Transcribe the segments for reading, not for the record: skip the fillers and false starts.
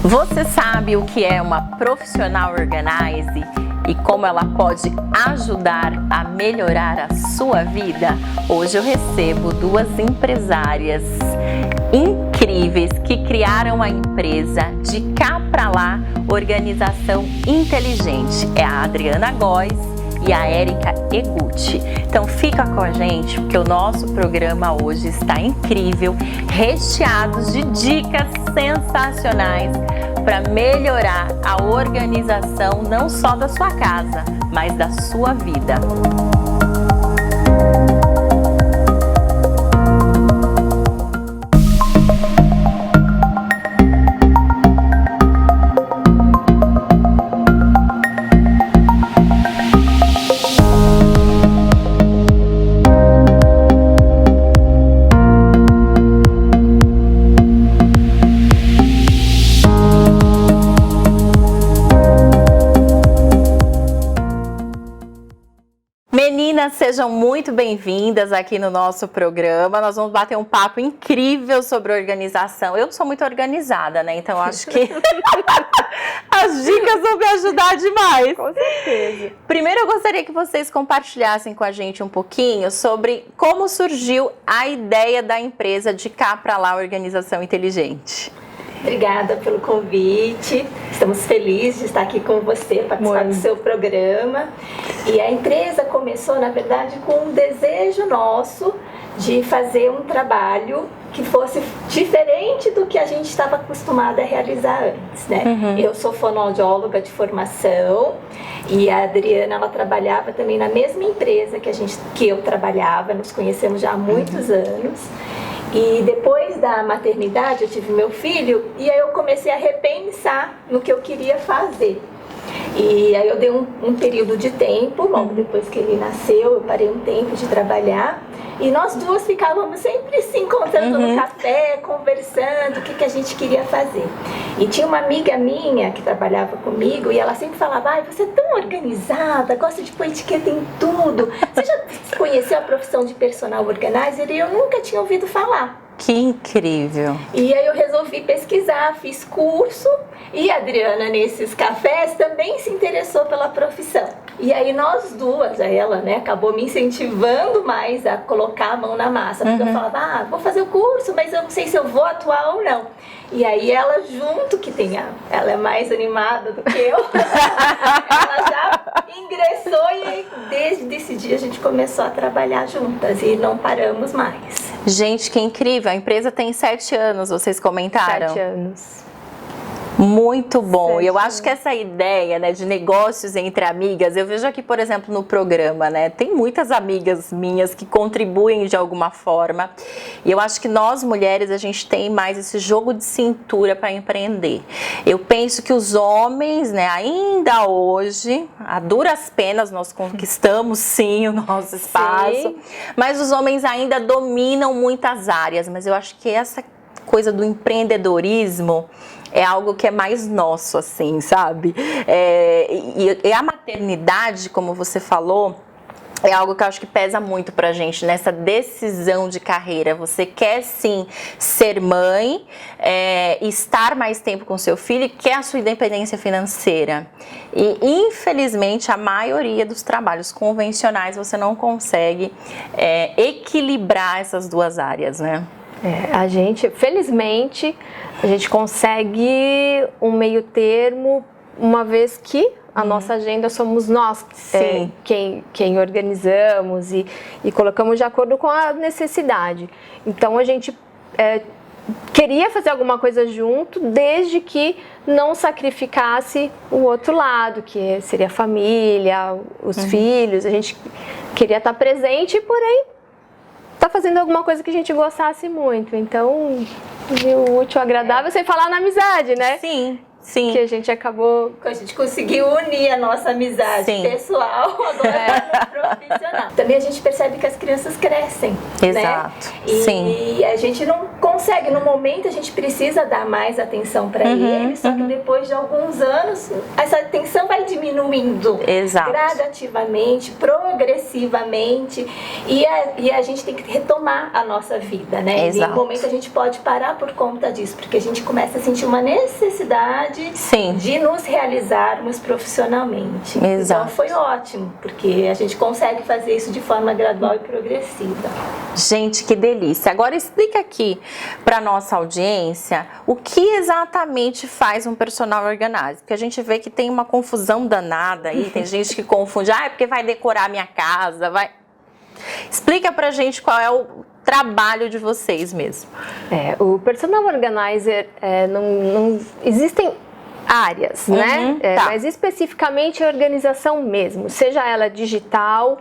Você sabe o que é uma profissional organize e como ela pode ajudar a melhorar a sua vida? Hoje eu recebo duas empresárias incríveis que criaram a empresa De Cá Pra Lá Organização Inteligente. É a Adriana Góes e a Érica Eguchi. Então fica com a gente, porque o nosso programa hoje está incrível, recheado de dicas sensacionais para melhorar a organização não só da sua casa, mas da sua vida. Meninas, sejam muito bem-vindas aqui no nosso programa. Nós vamos bater um papo incrível sobre organização. Eu sou muito organizada, né? Então acho que as dicas vão me ajudar demais. Com certeza. Primeiro eu gostaria que vocês compartilhassem com a gente um pouquinho sobre como surgiu a ideia da empresa De Cá Pra Lá Organização Inteligente. Obrigada pelo convite, estamos felizes de estar aqui com você, participar do seu programa. E a empresa começou, na verdade, com um desejo nosso de fazer um trabalho que fosse diferente do que a gente estava acostumada a realizar antes, né? Eu sou fonoaudióloga de formação e a Adriana, ela trabalhava também na mesma empresa que eu trabalhava, nos conhecemos já há muitos anos. E depois da maternidade eu tive meu filho e aí eu comecei a repensar no que eu queria fazer. E aí eu dei um período de tempo, logo depois que ele nasceu, eu parei um tempo de trabalhar. E nós duas ficávamos sempre se encontrando no café, conversando, o que a gente queria fazer. E tinha uma amiga minha que trabalhava comigo e ela sempre falava: ai, você é tão organizada, gosta de pôr etiqueta em tudo. Você já conheceu a profissão de personal organizer? E eu nunca tinha ouvido falar. Que incrível! E aí eu resolvi pesquisar, fiz curso e a Adriana, nesses cafés, também se interessou pela profissão. E aí nós duas, ela, né, acabou me incentivando mais a colocar a mão na massa. Porque eu falava: vou fazer o curso, mas eu não sei se eu vou atuar ou não. E aí ela, junto, ela é mais animada do que eu, ela já ingressou e aí, desde esse dia a gente começou a trabalhar juntas e não paramos mais. Gente, que incrível! A empresa tem 7 anos, vocês comentaram? 7 anos. Muito bom. E eu acho que essa ideia, né, de negócios entre amigas, eu vejo aqui, por exemplo, no programa, né, tem muitas amigas minhas que contribuem de alguma forma. E eu acho que nós mulheres, a gente tem mais esse jogo de cintura para empreender. Eu penso que os homens, né, ainda hoje, a duras penas, nós conquistamos sim o nosso espaço, mas os homens ainda dominam muitas áreas. Mas eu acho que essa coisa do empreendedorismo é algo que é mais nosso, assim, sabe? E a maternidade, como você falou, é algo que eu acho que pesa muito pra gente nessa decisão de carreira. Você quer sim ser mãe, estar mais tempo com seu filho e quer a sua independência financeira. E infelizmente a maioria dos trabalhos convencionais você não consegue equilibrar essas duas áreas, né? A gente, felizmente, a gente consegue um meio termo, uma vez que a nossa agenda somos nós, quem organizamos e colocamos de acordo com a necessidade. Então a gente queria fazer alguma coisa junto, desde que não sacrificasse o outro lado, que seria a família, os filhos. A gente queria estar presente, porém tá fazendo alguma coisa que a gente gostasse muito. Então, o útil, agradável, sem falar na amizade, né? Sim. Que a gente acabou... A gente conseguiu unir a nossa amizade pessoal agora no profissional. Também a gente percebe que as crianças crescem, Exato. né? E a gente não consegue, no momento a gente precisa dar mais atenção para ele, só que depois de alguns anos essa atenção vai diminuindo. Exato. Gradativamente, progressivamente, e a gente tem que retomar a nossa vida, né? Exato. E no momento a gente pode parar por conta disso, porque a gente começa a sentir uma necessidade de nos realizarmos profissionalmente. Exato. Então foi ótimo, porque a gente consegue fazer isso de forma gradual e progressiva. Gente, que delícia. Agora explica aqui para nossa audiência o que exatamente faz um personal organizer, porque a gente vê que tem uma confusão danada aí, tem gente que confunde, é porque vai decorar minha casa, vai... Explica pra gente qual é o trabalho de vocês mesmo. O personal organizer, não existem áreas, né? Mas especificamente a organização mesmo, seja ela digital,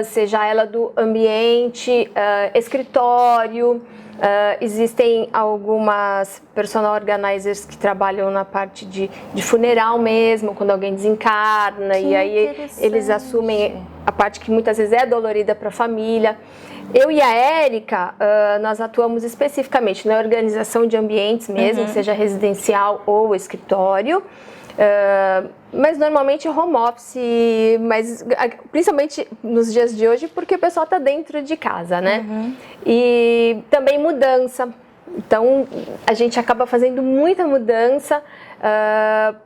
seja ela do ambiente, escritório. Existem algumas personal organizers que trabalham na parte de funeral mesmo, quando alguém desencarna, e aí eles assumem a parte que muitas vezes é dolorida para a família. Eu e a Érica, nós atuamos especificamente na organização de ambientes mesmo, seja residencial ou escritório, mas normalmente home office, mas principalmente nos dias de hoje, porque o pessoal está dentro de casa, né? E também mudança. Então, a gente acaba fazendo muita mudança,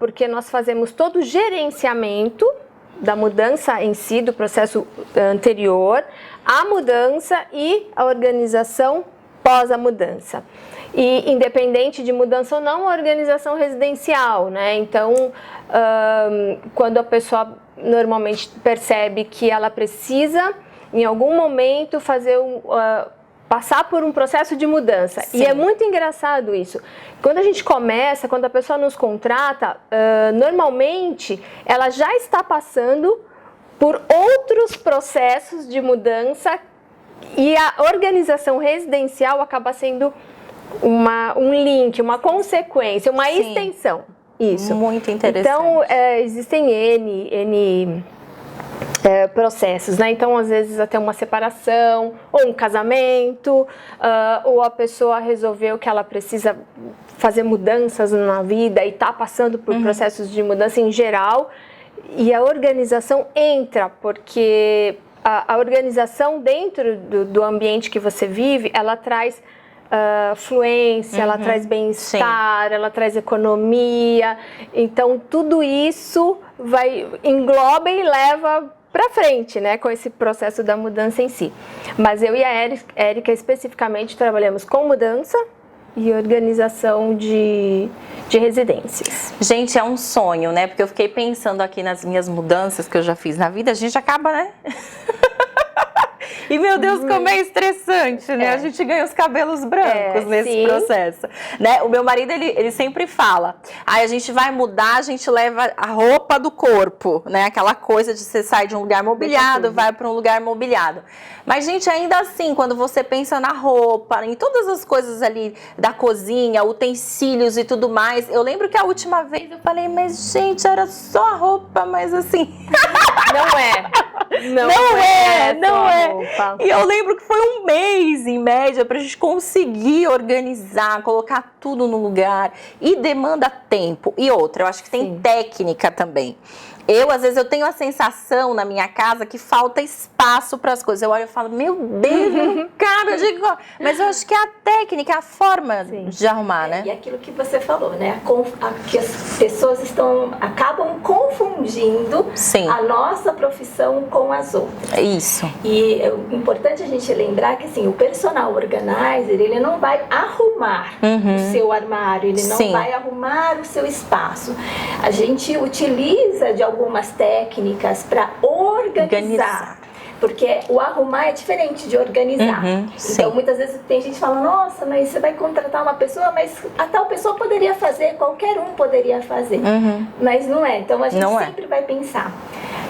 porque nós fazemos todo o gerenciamento da mudança em si, do processo anterior, a mudança e a organização pós a mudança. E independente de mudança ou não, a organização residencial, né? Então, quando a pessoa normalmente percebe que ela precisa, em algum momento, passar por um processo de mudança. Sim. E é muito engraçado isso. Quando a gente começa, quando a pessoa nos contrata, normalmente ela já está passando por outros processos de mudança e a organização residencial acaba sendo um link, uma consequência, uma extensão. Isso. Muito interessante. Então, existem N processos, né? Então, às vezes, até uma separação, ou um casamento, ou a pessoa resolveu que ela precisa fazer mudanças na vida e está passando por processos de mudança em geral, e a organização entra, porque a organização dentro do ambiente que você vive, ela traz fluência, ela traz bem-estar, ela traz economia. Então, tudo isso engloba e leva para frente, né, com esse processo da mudança em si. Mas eu e a Érica especificamente trabalhamos com mudança e organização de residências. Gente, é um sonho, né? Porque eu fiquei pensando aqui nas minhas mudanças que eu já fiz na vida, a gente acaba, né? E, meu Deus, como é estressante, né? A gente ganha os cabelos brancos nesse processo, né? O meu marido, ele sempre fala, a gente vai mudar, a gente leva a roupa do corpo, né? Aquela coisa de você sair de um lugar mobiliado, vai para um lugar mobiliado. Mas, gente, ainda assim, quando você pensa na roupa, em todas as coisas ali da cozinha, utensílios e tudo mais, eu lembro que a última vez eu falei, mas, gente, era só a roupa, mas assim... Não é. Não é. E eu lembro que foi um mês, em média, pra gente conseguir organizar, colocar tudo no lugar. E demanda tempo. E outra, eu acho que tem técnica também. Às vezes, eu tenho a sensação na minha casa que falta espaço para as coisas. Eu olho e falo, meu Deus, não cabe. Eu digo, mas eu acho que é a técnica, a forma de arrumar, né? E aquilo que você falou, né? Que as pessoas acabam confundindo a nossa profissão com as outras. Isso. E é importante a gente lembrar que, assim, o personal organizer, ele não vai arrumar o seu armário, ele não vai arrumar o seu espaço. A gente utiliza de algumas técnicas para organizar. Porque o arrumar é diferente de organizar. Então, muitas vezes tem gente que fala, nossa, mas você vai contratar uma pessoa, mas a tal pessoa poderia fazer, qualquer um poderia fazer. Mas não é. Então, a gente sempre vai pensar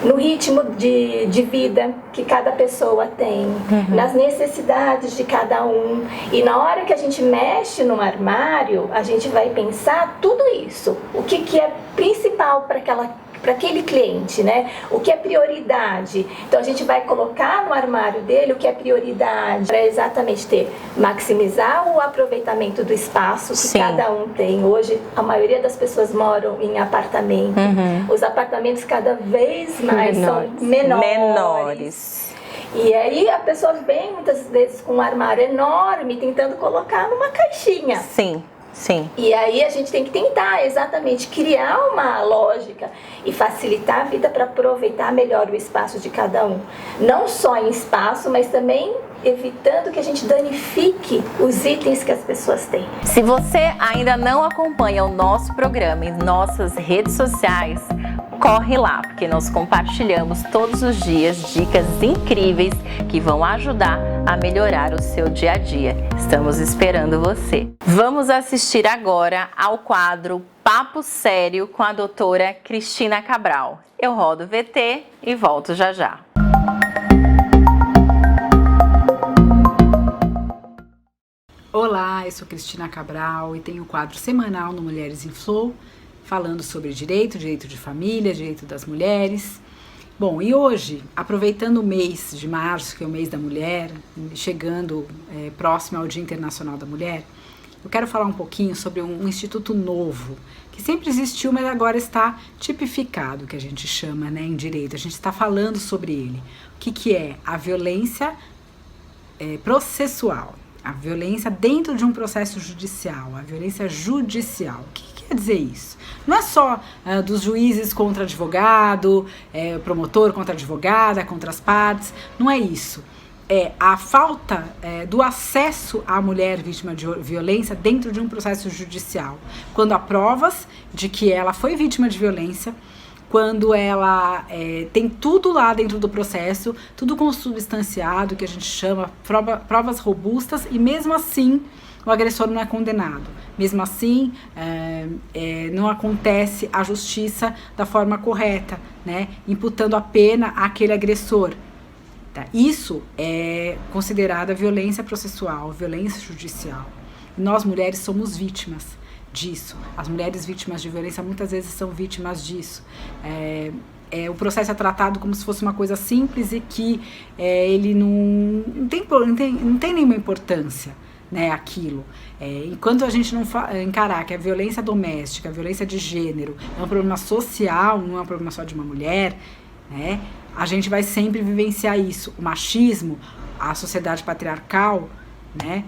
no ritmo de vida que cada pessoa tem, nas necessidades de cada um. E na hora que a gente mexe no armário, a gente vai pensar tudo isso. O que é principal para aquela para aquele cliente, né? O que é prioridade? Então a gente vai colocar no armário dele o que é prioridade para exatamente maximizar o aproveitamento do espaço que cada um tem. Hoje a maioria das pessoas moram em apartamento. Os apartamentos cada vez mais são menores. E aí a pessoa vem muitas vezes com um armário enorme tentando colocar numa caixinha. Sim. E aí a gente tem que tentar exatamente criar uma lógica e facilitar a vida para aproveitar melhor o espaço de cada um. Não só em espaço, mas também evitando que a gente danifique os itens que as pessoas têm. Se você ainda não acompanha o nosso programa em nossas redes sociais, corre lá, porque nós compartilhamos todos os dias dicas incríveis que vão ajudar a melhorar o seu dia a dia. Estamos esperando você. Vamos assistir agora ao quadro Papo Sério com a doutora Cristina Cabral. Eu rodo o VT e volto já já. Olá, eu sou Cristina Cabral e tenho o quadro semanal no Mulheres em Flow, falando sobre direito de família, direito das mulheres. Bom, e hoje, aproveitando o mês de março, que é o mês da mulher, chegando próximo ao Dia Internacional da Mulher, eu quero falar um pouquinho sobre um instituto novo, que sempre existiu, mas agora está tipificado, que a gente chama, né, em direito. A gente está falando sobre ele. O que é a violência processual? A violência dentro de um processo judicial, a violência judicial. O que quer dizer isso? Não é só dos juízes contra advogado, promotor contra advogada, contra as partes, não é isso. É a falta do acesso à mulher vítima de violência dentro de um processo judicial. Quando há provas de que ela foi vítima de violência, quando ela tem tudo lá dentro do processo, tudo consubstanciado, que a gente chama provas robustas, e mesmo assim o agressor não é condenado. Mesmo assim, não acontece a justiça da forma correta, né? Imputando a pena àquele agressor. Tá? Isso é considerada violência processual, violência judicial. Nós, mulheres, somos vítimas disso. As mulheres vítimas de violência muitas vezes são vítimas disso. O processo é tratado como se fosse uma coisa simples e que ele não tem nenhuma importância, né, aquilo. Enquanto a gente não encarar que a violência doméstica, a violência de gênero é um problema social, não é um problema só de uma mulher, né, a gente vai sempre vivenciar isso. O machismo, a sociedade patriarcal, né,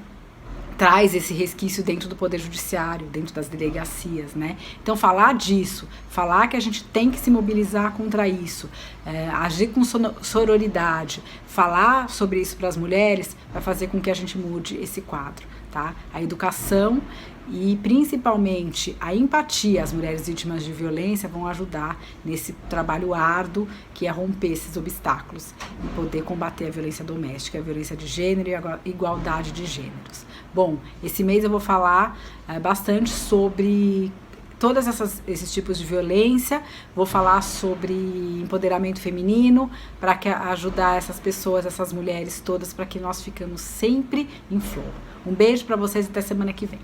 traz esse resquício dentro do Poder Judiciário, dentro das delegacias, né? Então, falar disso, falar que a gente tem que se mobilizar contra isso, agir com sororidade, falar sobre isso para as mulheres, vai fazer com que a gente mude esse quadro, tá? A educação e, principalmente, a empatia às mulheres vítimas de violência vão ajudar nesse trabalho árduo que é romper esses obstáculos e poder combater a violência doméstica, a violência de gênero e a igualdade de gêneros. Bom, esse mês eu vou falar bastante sobre todos esses tipos de violência, vou falar sobre empoderamento feminino, para ajudar essas pessoas, essas mulheres todas, para que nós ficamos sempre em flow. Um beijo para vocês e até semana que vem.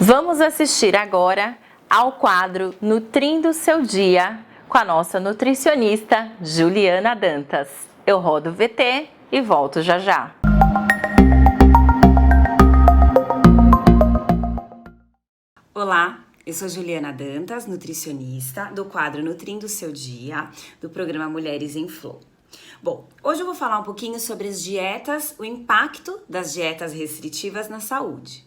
Vamos assistir agora ao quadro Nutrindo Seu Dia com a nossa nutricionista Juliana Dantas. Eu rodo o VT e volto já já. Olá, eu sou Juliana Dantas, nutricionista do quadro Nutrindo Seu Dia, do programa Mulheres em Flow. Bom, hoje eu vou falar um pouquinho sobre as dietas, o impacto das dietas restritivas na saúde.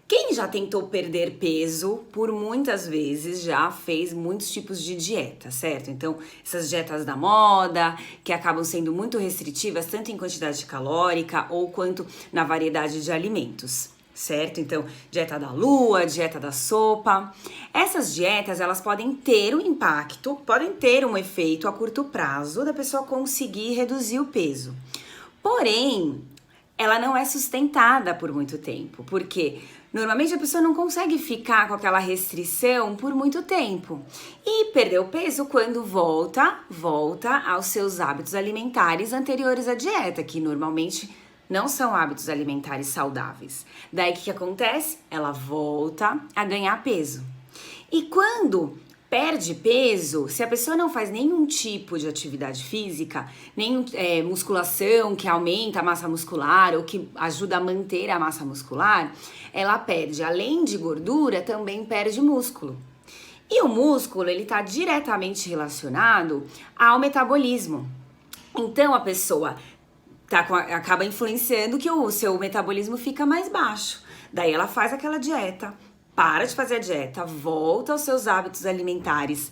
Quem já tentou perder peso, por muitas vezes já fez muitos tipos de dieta, certo? Então, essas dietas da moda, que acabam sendo muito restritivas, tanto em quantidade calórica ou quanto na variedade de alimentos, certo? Então, dieta da lua, dieta da sopa. Essas dietas, elas podem ter um impacto, podem ter um efeito a curto prazo da pessoa conseguir reduzir o peso. Porém, ela não é sustentada por muito tempo, porque normalmente a pessoa não consegue ficar com aquela restrição por muito tempo e perder o peso quando volta aos seus hábitos alimentares anteriores à dieta, que normalmente não são hábitos alimentares saudáveis. Daí o que acontece? Ela volta a ganhar peso. E quando perde peso, se a pessoa não faz nenhum tipo de atividade física, nem musculação que aumenta a massa muscular ou que ajuda a manter a massa muscular, ela perde, além de gordura, também perde músculo. E o músculo, ele está diretamente relacionado ao metabolismo. Então, a pessoa acaba influenciando que o seu metabolismo fica mais baixo. Daí ela faz aquela dieta, para de fazer a dieta, volta aos seus hábitos alimentares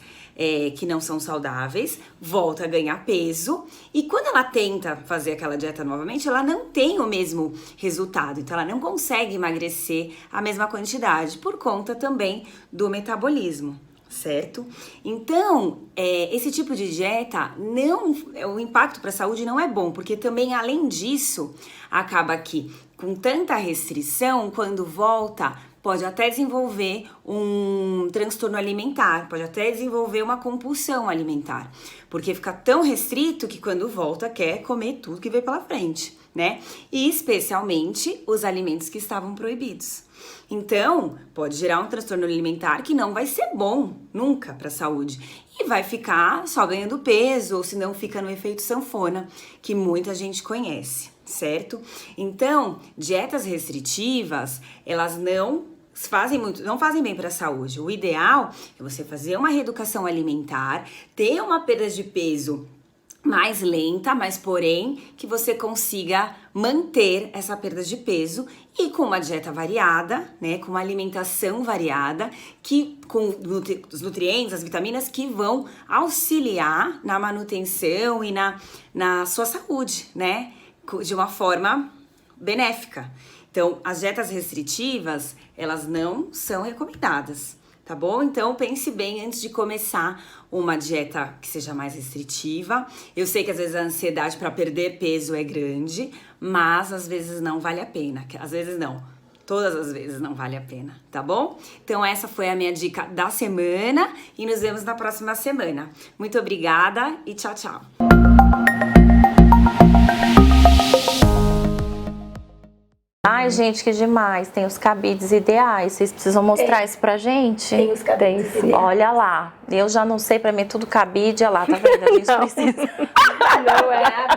que não são saudáveis, volta a ganhar peso, e quando ela tenta fazer aquela dieta novamente, ela não tem o mesmo resultado, então ela não consegue emagrecer a mesma quantidade, por conta também do metabolismo, certo? Então, esse tipo de dieta, o impacto para a saúde não é bom, porque também, além disso, acaba que com tanta restrição, quando volta, pode até desenvolver um transtorno alimentar, pode até desenvolver uma compulsão alimentar, porque fica tão restrito que quando volta quer comer tudo que veio pela frente, né? E especialmente os alimentos que estavam proibidos. Então, pode gerar um transtorno alimentar que não vai ser bom nunca para a saúde e vai ficar só ganhando peso, ou se não fica no efeito sanfona, que muita gente conhece, certo? Então, dietas restritivas, elas não fazem bem para a saúde. O ideal é você fazer uma reeducação alimentar, ter uma perda de peso mais lenta, mas porém que você consiga manter essa perda de peso e com uma dieta variada, né, com uma alimentação variada, com os nutrientes, as vitaminas que vão auxiliar na manutenção e na sua saúde, né, de uma forma benéfica. Então, as dietas restritivas, elas não são recomendadas, tá bom? Então, pense bem antes de começar uma dieta que seja mais restritiva. Eu sei que às vezes a ansiedade para perder peso é grande, mas às vezes não vale a pena. Às vezes não, todas as vezes não vale a pena, tá bom? Então, essa foi a minha dica da semana e nos vemos na próxima semana. Muito obrigada e tchau, tchau! Ai, gente, que demais. Tem os cabides ideais. Vocês precisam mostrar isso pra gente? Tem os cabides ideais. Olha lá. Eu já não sei, pra mim é tudo cabide. Olha lá, tá vendo? A gente precisa.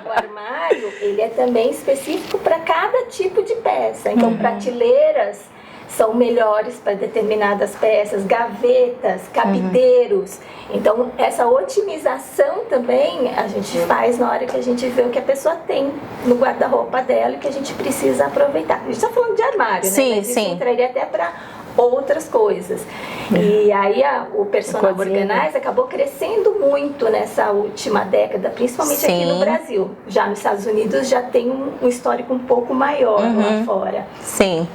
O armário, ele é também específico para cada tipo de peça. Então, prateleiras são melhores para determinadas peças, gavetas, cabideiros. Então, essa otimização também a gente faz na hora que a gente vê o que a pessoa tem no guarda-roupa dela e que a gente precisa aproveitar. A gente está falando de armário, sim, né? Mas sim. Isso entraria até para outras coisas. E aí o personal organizer acabou crescendo muito nessa última década, principalmente aqui no Brasil. Já nos Estados Unidos já tem um histórico um pouco maior lá fora. Sim.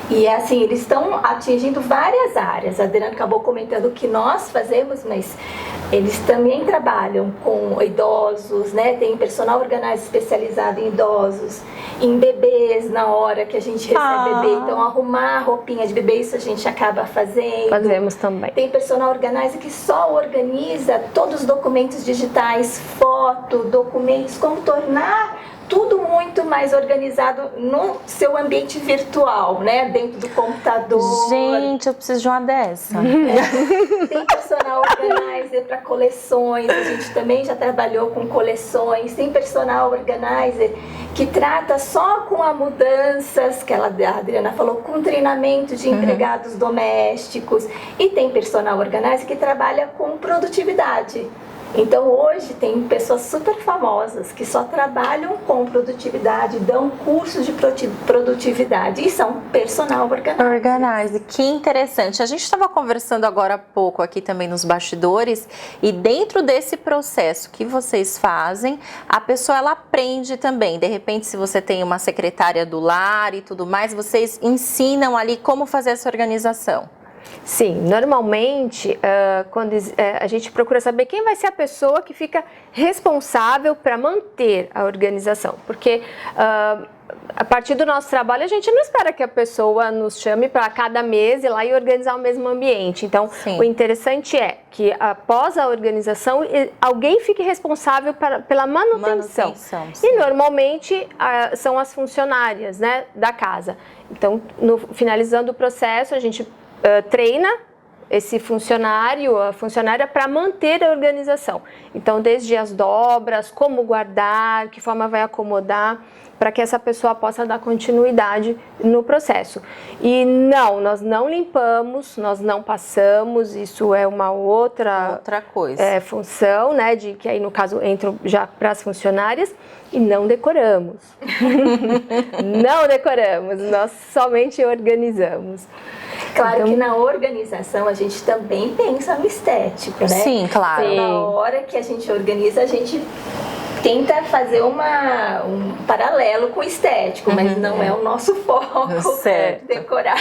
E assim, eles estão atingindo várias áreas. A Adriana acabou comentando o que nós fazemos, mas eles também trabalham com idosos, né? Tem personal organizer especializado em idosos, em bebês, na hora que a gente recebe bebê. Então, arrumar a roupinha de bebê, isso a gente acaba fazendo. Fazemos também. Tem personal organizer que só organiza todos os documentos digitais, foto, documentos, como tornar tudo muito mais organizado no seu ambiente virtual, né? Dentro do computador. Gente, eu preciso de uma dessa. Tem personal organizer para coleções, a gente também já trabalhou com coleções. Tem personal organizer que trata só com as mudanças, que a Adriana falou, com treinamento de empregados domésticos. E tem personal organizer que trabalha com produtividade. Então hoje tem pessoas super famosas que só trabalham com produtividade, dão cursos de produtividade e são personal organizer. Que interessante. A gente estava conversando agora há pouco aqui também nos bastidores e dentro desse processo que vocês fazem, a pessoa ela aprende também. De repente, se você tem uma secretária do lar e tudo mais, vocês ensinam ali como fazer essa organização. Sim, normalmente quando a gente procura saber quem vai ser a pessoa que fica responsável para manter a organização, porque a partir do nosso trabalho a gente não espera que a pessoa nos chame para cada mês ir lá e organizar o mesmo ambiente. Então, Sim. O interessante é que após a organização alguém fique responsável pela manutenção. E normalmente são as funcionárias, né, da casa. Então, finalizando o processo, a gente treina esse funcionário, a funcionária, para manter a organização. Então, desde as dobras, como guardar, que forma vai acomodar, para que essa pessoa possa dar continuidade no processo. E não, nós não limpamos, nós não passamos, isso é uma outra coisa. Função, né, que aí no caso entram já para as funcionárias, e não decoramos. Não decoramos, nós somente organizamos. Claro então, que na organização a gente também pensa no estético, né? Sim, claro. Sim. Na hora que a gente organiza, a gente tenta fazer um paralelo com o estético, mas não é o nosso foco decorar.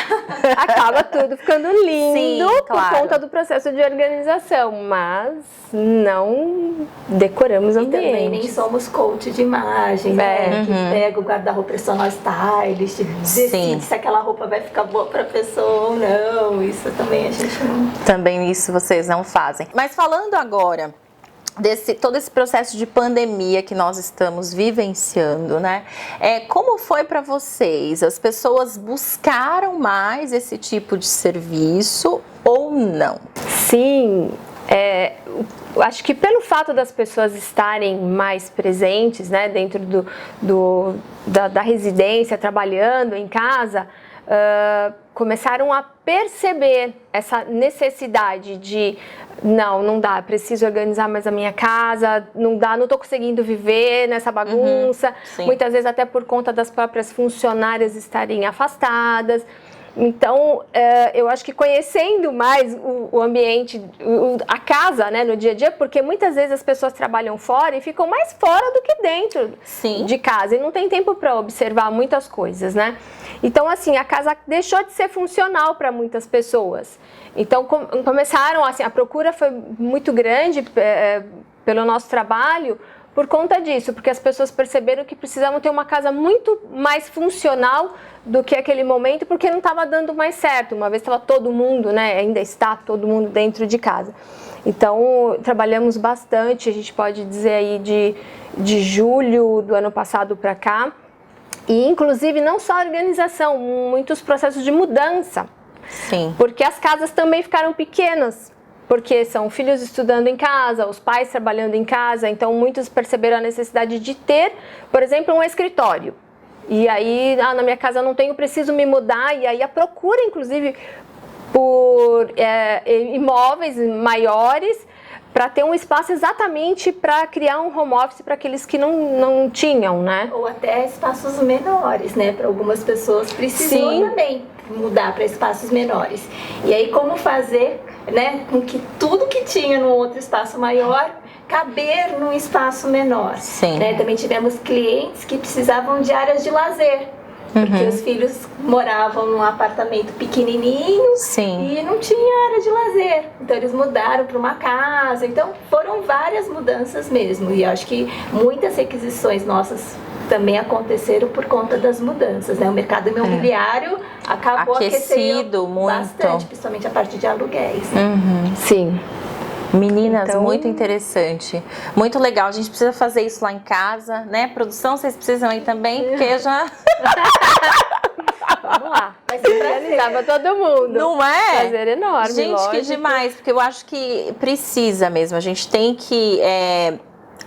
Acaba tudo ficando lindo por conta do processo de organização, mas não decoramos ambiente. E também nem somos coach de imagem, né? Que pega o guarda-roupa personal stylist, decide se aquela roupa vai ficar boa pra pessoa ou não. Isso também a gente não... Também isso vocês não fazem. Mas falando agora todo esse processo de pandemia que nós estamos vivenciando, né? Como foi para vocês? As pessoas buscaram mais esse tipo de serviço ou não? Sim, acho que pelo fato das pessoas estarem mais presentes, né, dentro da residência, trabalhando em casa, começaram a perceber essa necessidade de não dá, preciso organizar mais a minha casa, não dá, não estou conseguindo viver nessa bagunça, muitas vezes até por conta das próprias funcionárias estarem afastadas. Então, eu acho que conhecendo mais o ambiente, a casa, né, no dia a dia, porque muitas vezes as pessoas trabalham fora e ficam mais fora do que dentro de casa, e não tem tempo para observar muitas coisas, né? Então, assim, a casa deixou de ser funcional para muitas pessoas. Então, começaram, assim, a procura foi muito grande pelo nosso trabalho, por conta disso, porque as pessoas perceberam que precisavam ter uma casa muito mais funcional do que aquele momento, porque não estava dando mais certo, uma vez estava todo mundo, né, ainda está todo mundo dentro de casa. Então, trabalhamos bastante, a gente pode dizer aí de julho do ano passado para cá, e inclusive não só a organização, muitos processos de mudança. Sim. Porque as casas também ficaram pequenas. Porque são filhos estudando em casa, os pais trabalhando em casa, então muitos perceberam a necessidade de ter, por exemplo, um escritório. E aí, na minha casa não tenho, preciso me mudar, e aí a procura, inclusive, por imóveis maiores, para ter um espaço exatamente para criar um home office para aqueles que não tinham, né? Ou até espaços menores, né? Para algumas pessoas precisam também mudar para espaços menores. E aí como fazer, né, com que tudo que tinha num outro espaço maior caber num espaço menor. Sim. Né? Também tivemos clientes que precisavam de áreas de lazer. Porque os filhos moravam num apartamento pequenininho e não tinha área de lazer. Então eles mudaram para uma casa. Então foram várias mudanças mesmo. E acho que muitas requisições nossas também aconteceram por conta das mudanças, né? O mercado imobiliário acabou aquecendo muito, bastante, principalmente a parte de aluguéis. Né? Sim. Meninas, então, muito interessante, muito legal. A gente precisa fazer isso lá em casa, né? Produção, vocês precisam aí também, porque já... Vamos lá, vai ser realizar pra todo mundo. Não é? Prazer enorme, gente, lógico. Que demais, porque eu acho que precisa mesmo. A gente tem que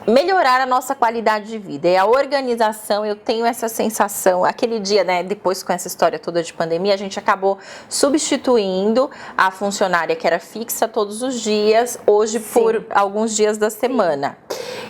melhorar a nossa qualidade de vida. E a organização, eu tenho essa sensação, aquele dia, né, depois com essa história toda de pandemia, a gente acabou substituindo a funcionária que era fixa todos os dias, hoje por alguns dias da semana.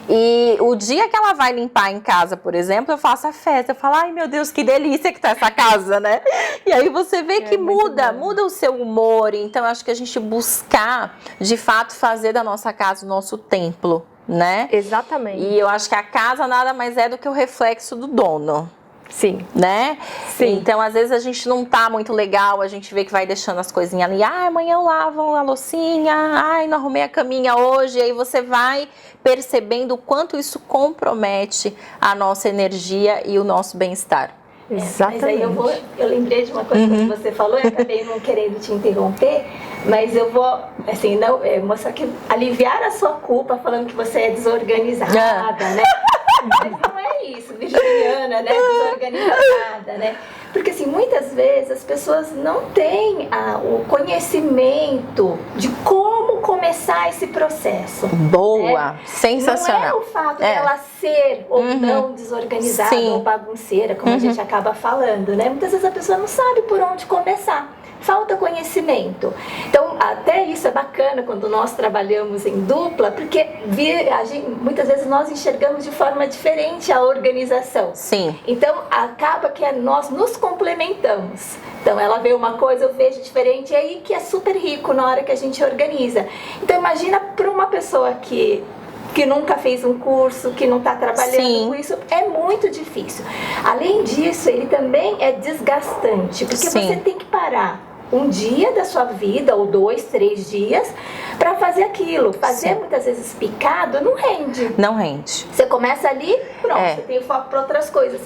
E o dia que ela vai limpar em casa, por exemplo, eu faço a festa, eu falo, ai meu Deus, que delícia que tá essa casa, né? E aí você vê que muda o seu humor. Então eu acho que a gente buscar, de fato, fazer da nossa casa o nosso templo, né? Exatamente. E eu acho que a casa nada mais é do que o reflexo do dono. Sim. Né? Sim. Então, às vezes a gente não tá muito legal, a gente vê que vai deixando as coisinhas ali. Ah, amanhã eu lavo a loucinha. Ai, não arrumei a caminha hoje. E aí você vai percebendo o quanto isso compromete a nossa energia e o nosso bem-estar. Exatamente. Mas aí eu lembrei de uma coisa que você falou, eu acabei não querendo te interromper, mas eu vou, assim, não, mostrar que aliviar a sua culpa falando que você é desorganizada, né? Mas não é isso, virginiana, né? Desorganizada, né? Porque, assim, muitas vezes as pessoas não têm o conhecimento de como começar esse processo. Boa, né? sensacional. Não é o fato dela ser ou não desorganizada ou bagunceira, como a gente acaba falando, né? Muitas vezes a pessoa não sabe por onde começar. Falta conhecimento. Então, até isso é bacana quando nós trabalhamos em dupla, porque muitas vezes nós enxergamos de forma diferente a organização. Sim. Então, acaba que nós nos complementamos. Então, ela vê uma coisa, eu vejo diferente, e aí que é super rico na hora que a gente organiza. Então, imagina para uma pessoa que nunca fez um curso, que não está trabalhando com isso, é muito difícil. Além disso, ele também é desgastante, porque você tem que parar um dia da sua vida, ou 2, 3 dias, para fazer aquilo. Fazer muitas vezes picado não rende. Não rende. Você começa ali, pronto, você tem foco para outras coisas.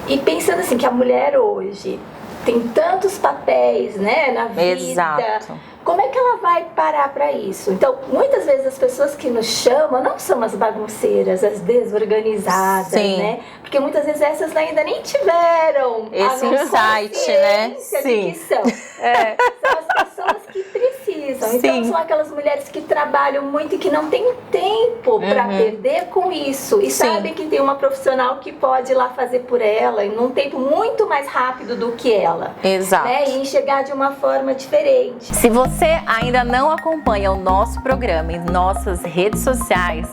E pensando assim, que a mulher hoje tem tantos papéis, né, na vida. Exato. Como é que ela vai parar para isso? Então, muitas vezes as pessoas que nos chamam não são as bagunceiras, as desorganizadas, né? Porque muitas vezes essas ainda nem tiveram esse insight, né? Sim. Que são. São as pessoas que precisam. Então, são aquelas mulheres que trabalham muito e que não têm tempo para perder com isso. E sabem que tem uma profissional que pode ir lá fazer por ela em um tempo muito mais rápido do que ela. Exato. Né? E enxergar de uma forma diferente. Se você ainda não acompanha o nosso programa em nossas redes sociais,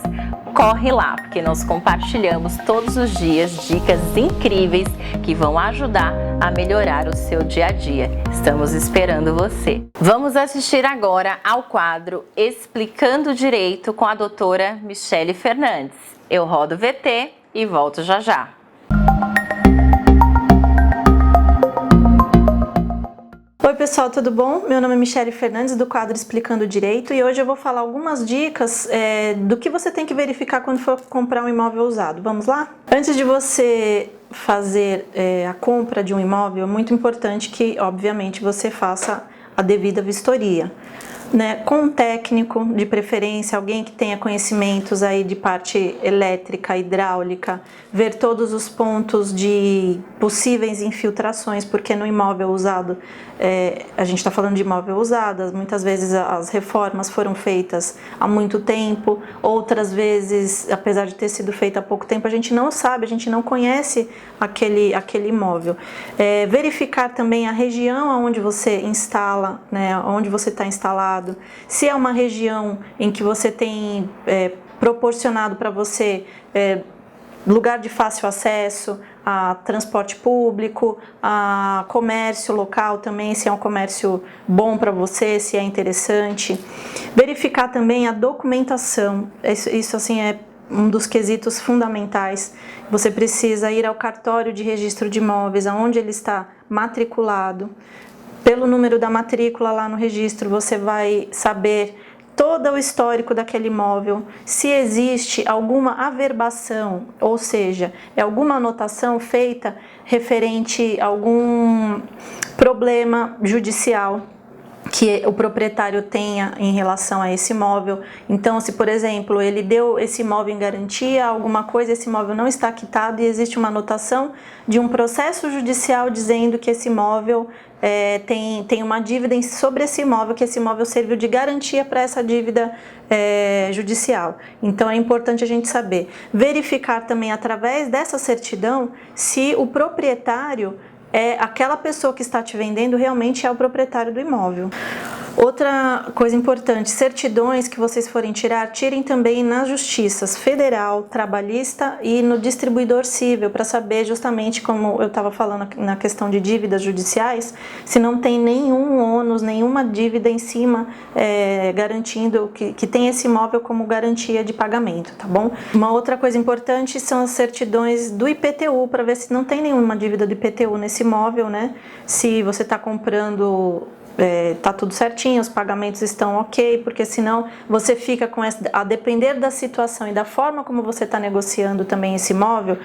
corre lá, porque nós compartilhamos todos os dias dicas incríveis que vão ajudar a melhorar o seu dia a dia. Estamos esperando você. Vamos assistir agora ao quadro Explicando Direito com a doutora Michele Fernandes. Eu rodo o VT e volto já já. Oi pessoal, tudo bom? Meu nome é Michele Fernandes, do quadro Explicando Direito, e hoje eu vou falar algumas dicas do que você tem que verificar quando for comprar um imóvel usado. Vamos lá? Antes de você fazer a compra de um imóvel, é muito importante que, obviamente, você faça a devida vistoria. Né, com um técnico, de preferência, alguém que tenha conhecimentos aí de parte elétrica, hidráulica, ver todos os pontos de possíveis infiltrações, porque no imóvel usado, a gente está falando de imóvel usado, muitas vezes as reformas foram feitas há muito tempo, outras vezes, apesar de ter sido feita há pouco tempo, a gente não sabe, a gente não conhece aquele imóvel. Verificar também a região onde você instala, né, onde você está instalado, se é uma região em que você tem proporcionado para você lugar de fácil acesso a transporte público, a comércio local também, se é um comércio bom para você, se é interessante. Verificar também a documentação, isso assim é um dos quesitos fundamentais. Você precisa ir ao cartório de registro de imóveis, aonde ele está matriculado. Pelo número da matrícula lá no registro, você vai saber todo o histórico daquele imóvel, se existe alguma averbação, ou seja, é alguma anotação feita referente a algum problema judicial que o proprietário tenha em relação a esse imóvel. Então, se por exemplo, ele deu esse imóvel em garantia, alguma coisa, esse imóvel não está quitado e existe uma anotação de um processo judicial dizendo que esse imóvel tem uma dívida sobre esse imóvel, que esse imóvel serviu de garantia para essa dívida judicial. Então é importante a gente saber. Verificar também através dessa certidão se o proprietário aquela pessoa que está te vendendo realmente é o proprietário do imóvel. Outra coisa importante, certidões que vocês forem tirar, tirem também nas justiças federal, trabalhista e no distribuidor civil, para saber justamente, como eu estava falando na questão de dívidas judiciais, se não tem nenhum ônus, nenhuma dívida em cima garantindo que tem esse imóvel como garantia de pagamento, tá bom? Uma outra coisa importante são as certidões do IPTU, para ver se não tem nenhuma dívida do IPTU nesse imóvel, né? Se você está comprando... tá tudo certinho, os pagamentos estão ok, porque senão você fica com a depender da situação e da forma como você está negociando também esse imóvel,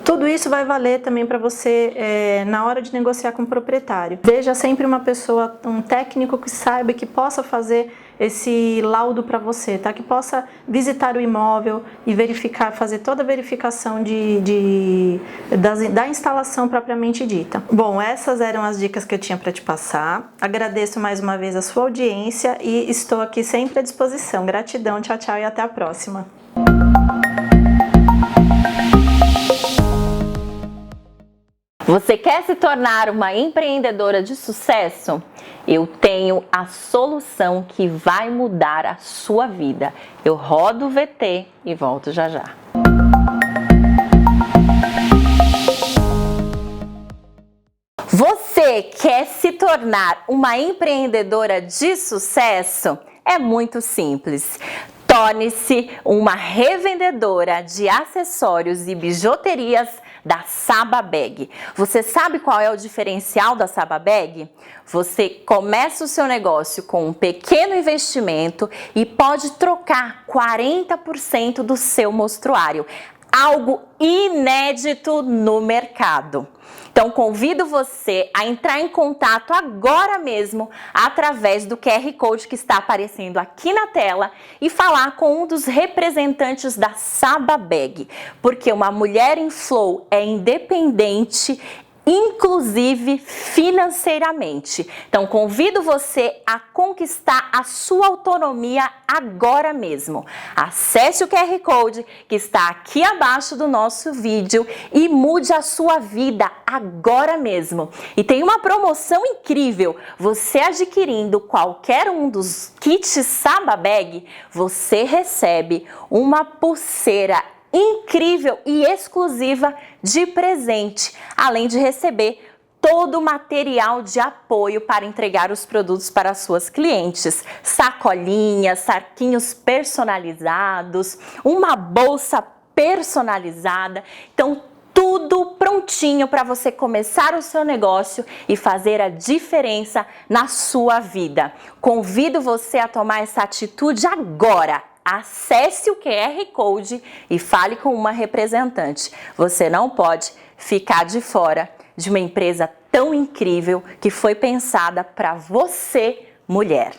tudo isso vai valer também para você na hora de negociar com o proprietário. Veja sempre uma pessoa, um técnico que saiba e que possa fazer esse laudo para você, tá? Que possa visitar o imóvel e verificar, fazer toda a verificação da instalação propriamente dita. Bom, essas eram as dicas que eu tinha para te passar. Agradeço mais uma vez a sua audiência e estou aqui sempre à disposição. Gratidão, tchau, tchau e até a próxima. Você quer se tornar uma empreendedora de sucesso? Eu tenho a solução que vai mudar a sua vida. Eu rodo o VT e volto já já. Você quer se tornar uma empreendedora de sucesso? É muito simples. Torne-se uma revendedora de acessórios e bijuterias da Saba Bag. Você sabe qual é o diferencial da Saba Bag? Você começa o seu negócio com um pequeno investimento e pode trocar 40% do seu mostruário. Algo inédito no mercado. Então, convido você a entrar em contato agora mesmo através do QR Code que está aparecendo aqui na tela e falar com um dos representantes da Saba Bag, porque uma mulher em flow é independente, inclusive financeiramente. Então, convido você a conquistar a sua autonomia agora mesmo. Acesse o QR Code que está aqui abaixo do nosso vídeo e mude a sua vida agora mesmo. E tem uma promoção incrível. Você adquirindo qualquer um dos kits Saba Bag, você recebe uma pulseira incrível e exclusiva de presente, além de receber todo o material de apoio para entregar os produtos para suas clientes, sacolinhas, saquinhos personalizados, uma bolsa personalizada, então tudo prontinho para você começar o seu negócio e fazer a diferença na sua vida. Convido você a tomar essa atitude agora. Acesse o QR Code e fale com uma representante. Você não pode ficar de fora de uma empresa tão incrível que foi pensada para você, mulher.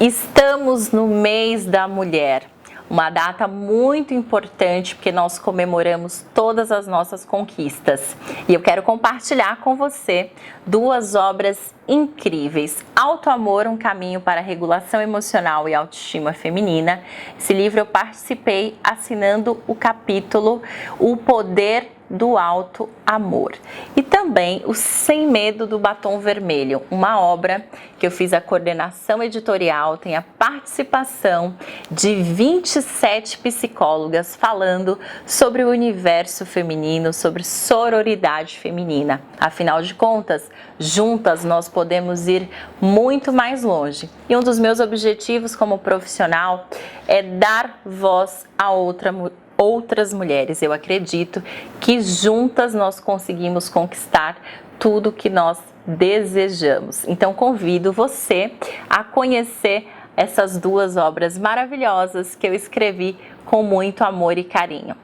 Estamos no mês da mulher. Uma data muito importante porque nós comemoramos todas as nossas conquistas. E eu quero compartilhar com você duas obras incríveis. Auto Amor, um caminho para a regulação emocional e autoestima feminina. Esse livro eu participei assinando o capítulo O Poder do Alto Amor. E também o Sem Medo do Batom Vermelho, uma obra que eu fiz a coordenação editorial, tem a participação de 27 psicólogas falando sobre o universo feminino, sobre sororidade feminina. Afinal de contas, juntas nós podemos ir muito mais longe. E um dos meus objetivos como profissional é dar voz a outras mulheres. Eu acredito que juntas nós conseguimos conquistar tudo que nós desejamos. Então convido você a conhecer essas duas obras maravilhosas que eu escrevi com muito amor e carinho.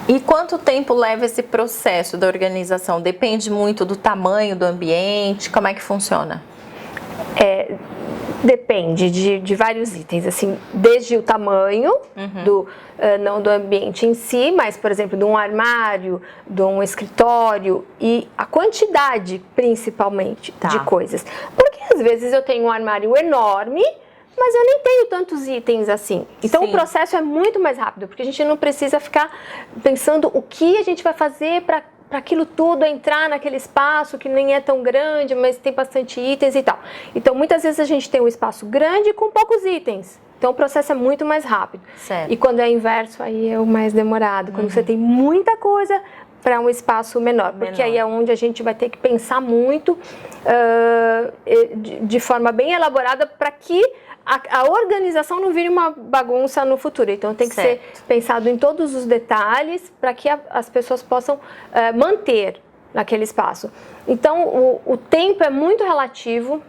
E quanto tempo leva esse processo da organização? Depende muito do tamanho do ambiente, como é que funciona? Depende de vários itens, assim, desde o tamanho, não do ambiente em si, mas, por exemplo, de um armário, de um escritório e a quantidade, principalmente, de coisas. Porque, às vezes, eu tenho um armário enorme, mas eu nem tenho tantos itens assim. Então Sim. o processo é muito mais rápido, porque a gente não precisa ficar pensando o que a gente vai fazer para aquilo tudo entrar naquele espaço que nem é tão grande, mas tem bastante itens e tal. Então muitas vezes a gente tem um espaço grande com poucos itens. Então o processo é muito mais rápido. Certo. E quando é inverso, aí é o mais demorado. Quando você tem muita coisa para um espaço menor. Porque aí é onde a gente vai ter que pensar muito de forma bem elaborada para que a organização não vire uma bagunça no futuro. Então tem que ser pensado em todos os detalhes para que as pessoas possam manter naquele espaço. Então o tempo é muito relativo,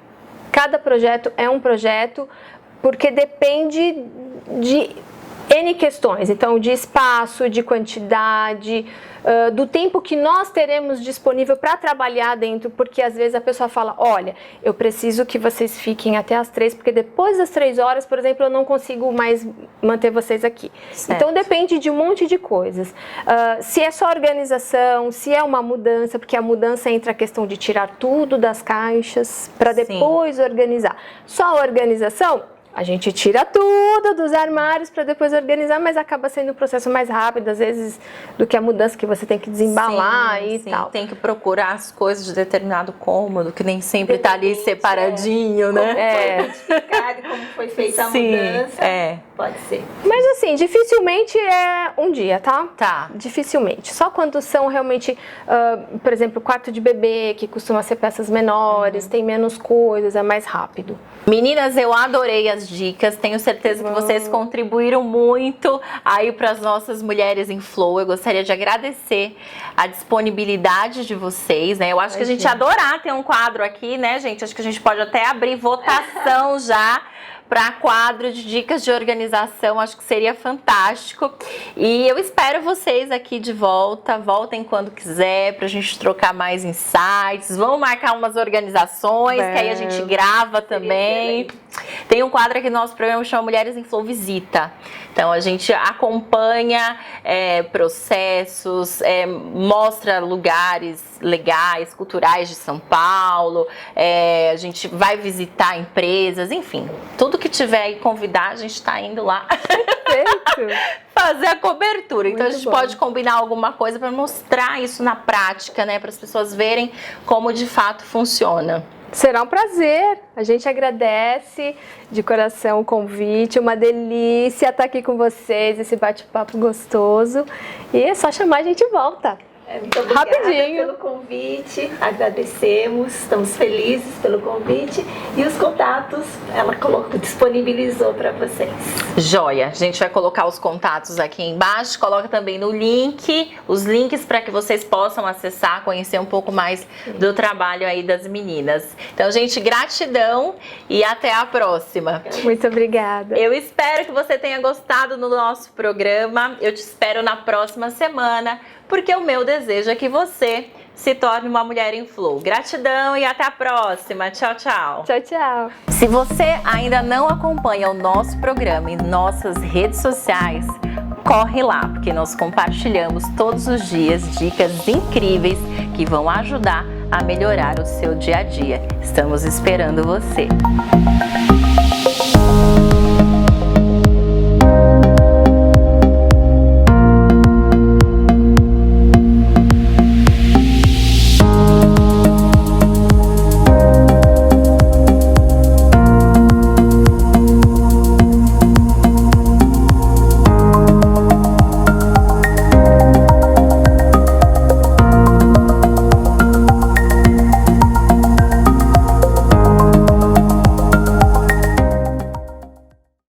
cada projeto é um projeto, porque depende de N questões, então de espaço, de quantidade, do tempo que nós teremos disponível para trabalhar dentro, porque às vezes a pessoa fala, olha, eu preciso que vocês fiquem até as 3, porque depois das 3 horas, por exemplo, eu não consigo mais manter vocês aqui. Certo. Então depende de um monte de coisas. Se é só organização, se é uma mudança, porque a mudança entra a questão de tirar tudo das caixas para depois organizar. Só a organização, a gente tira tudo dos armários para depois organizar, mas acaba sendo um processo mais rápido, às vezes, do que a mudança que você tem que desembalar e tal. Tem que procurar as coisas de determinado cômodo, que nem sempre está ali separadinho, né? Como foi identificado, como foi feita a mudança. Pode ser. Mas assim, dificilmente é um dia, tá? Tá. Dificilmente. Só quando são realmente, por exemplo, quarto de bebê, que costuma ser peças menores, tem menos coisas, é mais rápido. Meninas, eu adorei as dicas, tenho certeza que vocês contribuíram muito aí para as nossas mulheres em flow. Eu gostaria de agradecer a disponibilidade de vocês, né? Eu acho que a gente ia adorar ter um quadro aqui, né, gente? Acho que a gente pode até abrir votação já para quadro de dicas de organização, acho que seria fantástico. E eu espero vocês aqui de volta, voltem quando quiser, pra gente trocar mais insights. Vamos marcar umas organizações, que aí a gente grava também. Tem um quadro aqui no nosso programa que chama Mulheres em Flow Visita. Então a gente acompanha processos, mostra lugares legais, culturais de São Paulo, a gente vai visitar empresas, enfim, tudo que tiver aí convidar, a gente está indo lá fazer a cobertura. Então a gente pode combinar alguma coisa para mostrar isso na prática, né, para as pessoas verem como de fato funciona. Será um prazer, a gente agradece de coração o convite, uma delícia estar aqui com vocês, esse bate-papo gostoso, e é só chamar, a gente volta. Muito obrigada Rapidinho. pelo convite, agradecemos, estamos felizes pelo convite e os contatos ela disponibilizou para vocês. Joia, a gente vai colocar os contatos aqui embaixo, coloca também no link, os links para que vocês possam acessar, conhecer um pouco mais do trabalho aí das meninas. Então, gente, gratidão e até a próxima. Muito obrigada. Eu espero que você tenha gostado do nosso programa, eu te espero na próxima semana, porque o meu desejo é que você se torne uma mulher em flow. Gratidão e até a próxima. Tchau, tchau. Tchau, tchau. Se você ainda não acompanha o nosso programa em nossas redes sociais, corre lá, porque nós compartilhamos todos os dias dicas incríveis que vão ajudar a melhorar o seu dia a dia. Estamos esperando você.